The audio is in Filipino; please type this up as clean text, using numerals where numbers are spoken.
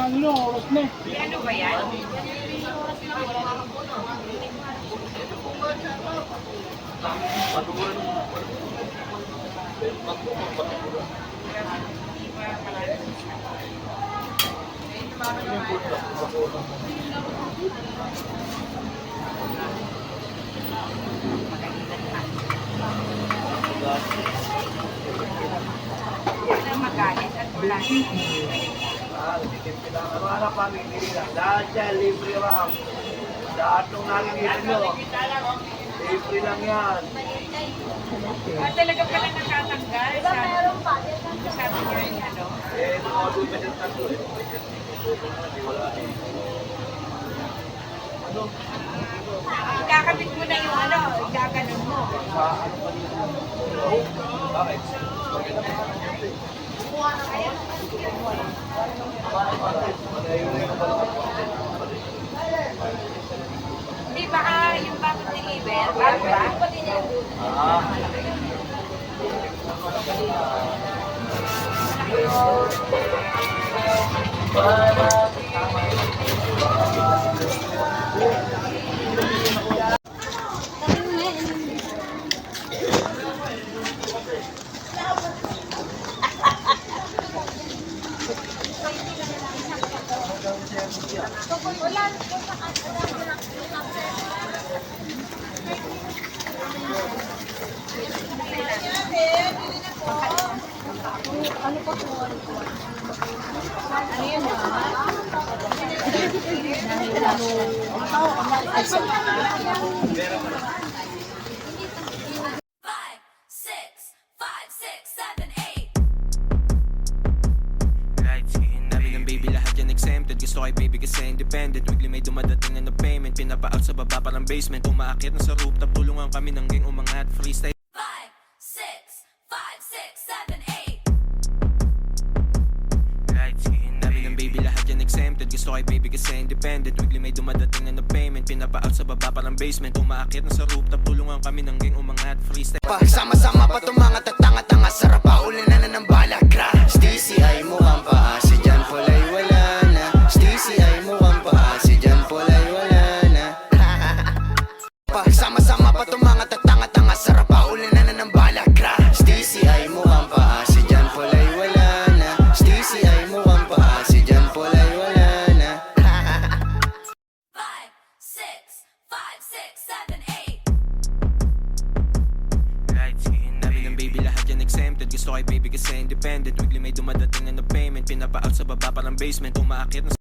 ano, oras na. Ano ba yan? Wala magalit at wala. Mga pamilya, lahat yan, libre lang. Lahat nung nakikita nyo, libre lang yan. Talaga pala natatanggal. Meron pa. Sabi niya yung ano. Mga dume ng tatlo eh. Wala eh. Ano? Ikakabit mo na yung ano, igaganon mo. Sa ano pa dito? Bakit? Hindi, baka yung bakit ni Iber, bago ba? Gusto kay baby kasi independent. Weekly may dumadating na payment. Pinapa-out sa baba parang basement. Umaakit na sa rooftop. Tulungan kami ng gang umangat. Freestyle 5, 6, 5, 6, 7, 8. light skin. Dami ng baby lahat yan exempted. Gusto kay baby kasi independent. Weekly may dumadating na payment. Pinapa-out sa baba parang basement. Umaakit na sa rooftop. Tulungan kami ng gang umangat. Freestyle Sama-sama pa itong mga tatanga-tanga. Sarap pa ulan na ng balagra. Stacy ay mukhang paa. Si John Paul ay wala na. Stacy ay mukhang paa. Si John Paul ay wala na. Sama-sama pa itong mga tatanga-tanga. Sarap pa ulan na ng balagra. Stacy ay mukhang paa. Si John Paul ay wala na. Stacy ay mukhang paa. Si John Paul ay wala na. 5, 6, 5, 6, 7, 8. light skin. Dami ng baby lahat yan exempted. Gusto kay baby kasi independent. Weekly may dumadating na payment. Pinapa-out sa baba parang basement. Umaakit na